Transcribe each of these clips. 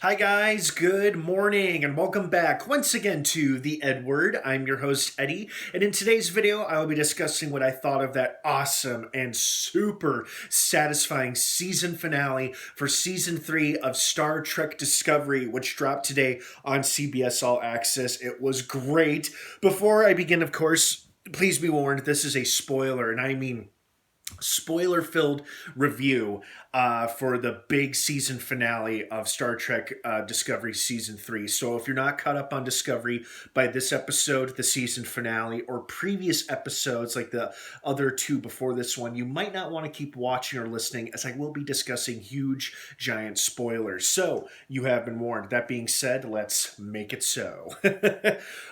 Hi, guys. Good morning and welcome back once again to the EdWord. I'm your host, Eddie, and in today's video, I will be discussing what I thought of that awesome and super satisfying season finale for season 3 of Star Trek Discovery, which dropped today on CBS All Access. It was great. Before I begin, of course, please be warned, this is a spoiler, and I mean spoiler-filled review for the big season finale of Star Trek Discovery Season 3. So if you're not caught up on Discovery by this episode, the season finale, or previous episodes like the other two before this one, you might not want to keep watching or listening, as I will be discussing huge, giant spoilers. So you have been warned. That being said, let's make it so.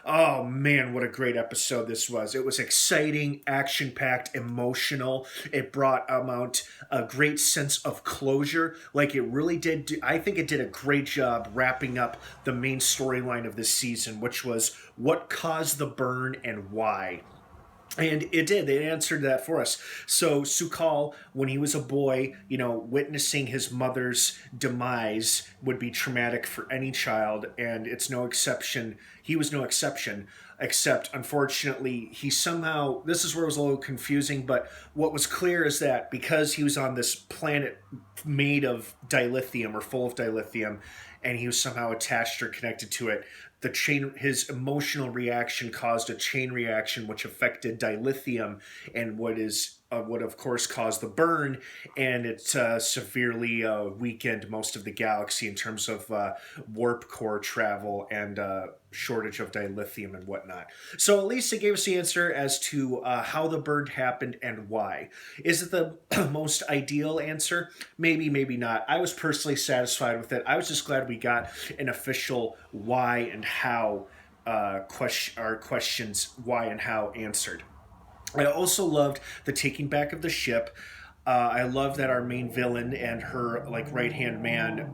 Oh man, what a great episode this was. It was exciting, action-packed, emotional. It brought about a great sense of closure, like it really did. I think it did a great job wrapping up the main storyline of this season, which was what caused the burn and why. And it did. They answered that for us. So Sukal, when he was a boy, witnessing his mother's demise would be traumatic for any child, and it's no exception. He was no exception, except unfortunately, he somehow. This is where it was a little confusing, but what was clear is that because he was on this planet made of dilithium or full of dilithium, and he was somehow attached or connected to it, his emotional reaction caused a chain reaction which affected dilithium, and what of course caused the burn, and it severely weakened most of the galaxy in terms of warp core travel and shortage of dilithium and whatnot. So at least it gave us the answer as to how the burn happened and why. Is it the most ideal answer? Maybe, maybe not. I was personally satisfied with it. I was just glad we got an official why and how our questions why and how answered. I also loved the taking back of the ship. I love that our main villain and her right hand man,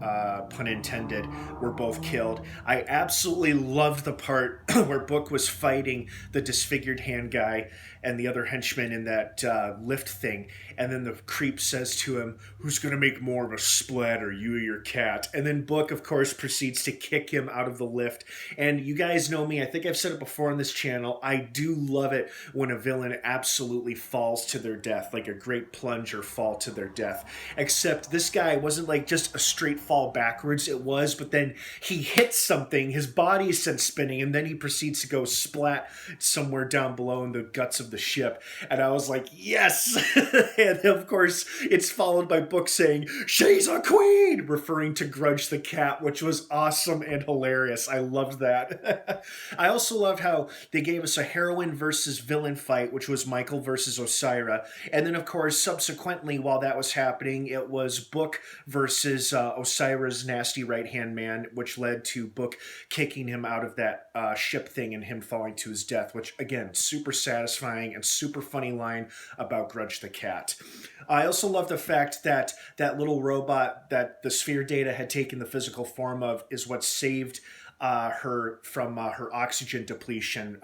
pun intended, were both killed. I absolutely loved the part where Book was fighting the disfigured hand guy and the other henchman in that lift thing, and then the creep says to him, "Who's going to make more of a splatter, you or your cat?" And then Book, of course, proceeds to kick him out of the lift. And you guys know me. I think I've said it before on this channel. I do love it when a villain absolutely falls to their death, like a great plunge or fall to their death. Except this guy wasn't like just a straight fall backwards. It was, but then he hits something, his body is sent spinning, and then he proceeds to go splat somewhere down below in the guts of the ship. And I was like, yes! And of course, it's followed by Book saying, "She's a queen!" referring to Grudge the cat, which was awesome and hilarious. I loved that. I also loved how they gave us a heroine versus villain fight, which was Michael versus Osira. And then, of course, subsequently, while that was happening, it was Book versus Osira's nasty right-hand man, which led to Book kicking him out of that ship thing and him falling to his death, which, again, super satisfying and super funny line about Grudge the cat. I also love the fact that that little robot that the sphere data had taken the physical form of is what saved her from her oxygen depletion.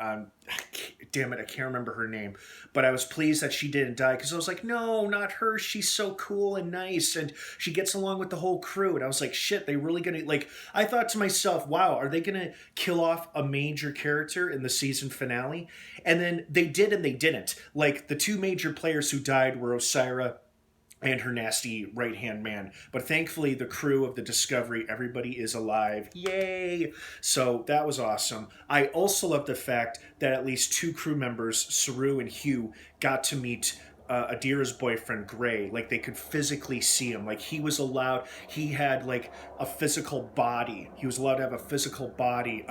Damn it, I can't remember her name. But I was pleased that she didn't die, because I was like, no, not her. She's so cool and nice, and she gets along with the whole crew. And I was like, shit, they really gonna, I thought to myself, wow, are they gonna kill off a major character in the season finale? And then they did and they didn't. Like, the two major players who died were Osira and her nasty right-hand man. But thankfully, the crew of the Discovery, everybody is alive. Yay! So that was awesome. I also love the fact that at least two crew members, Saru and Hugh, got to meet Adira's boyfriend, Gray. Like, they could physically see him. Like, he was allowed, he had, a physical body. He was allowed to have a physical body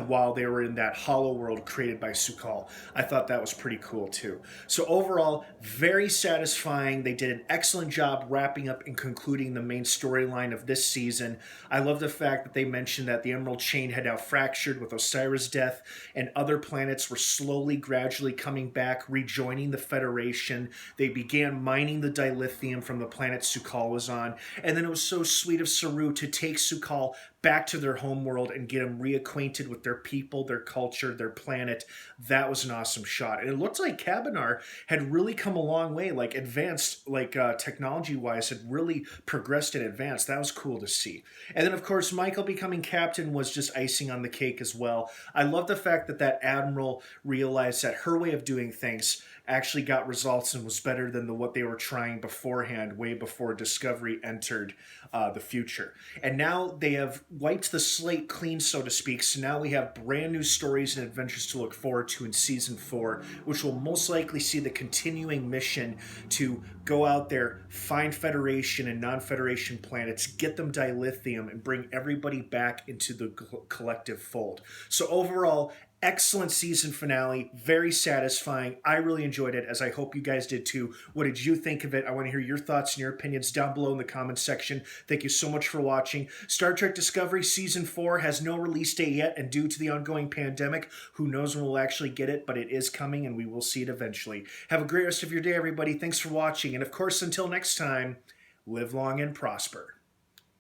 while they were in that hollow world created by Sukal. I thought that was pretty cool, too. So overall, very satisfying. They did an excellent job wrapping up and concluding the main storyline of this season. I love the fact that they mentioned that the Emerald Chain had now fractured with Osira's death, and other planets were slowly, gradually coming back, rejoining the Federation, mission. They began mining the dilithium from the planet Su'Kal was on, and then it was so sweet of Saru to take Su'Kal back to their homeworld and get them reacquainted with their people, their culture, their planet. That was an awesome shot. And it looked like Kabinar had really come a long way, like advanced, like technology-wise, had really progressed and advanced. That was cool to see. And then, of course, Michael becoming captain was just icing on the cake as well. I love the fact that that admiral realized that her way of doing things actually got results and was better than what they were trying beforehand, way before Discovery entered the future. And now they have wiped the slate clean, so to speak. So now we have brand new stories and adventures to look forward to in season 4, which will most likely see the continuing mission to go out there, find Federation and non-Federation planets, get them dilithium, and bring everybody back into the collective fold. So overall, excellent season finale, very satisfying. I really enjoyed it, as I hope you guys did too. What did you think of it? I want to hear your thoughts and your opinions down below in the comments section. Thank you so much for watching. Star Trek Discovery Season 4 has no release date yet, and due to the ongoing pandemic, who knows when we'll actually get it, but it is coming and we will see it eventually. Have a great rest of your day, everybody. Thanks for watching, and of course, until next time, live long and prosper.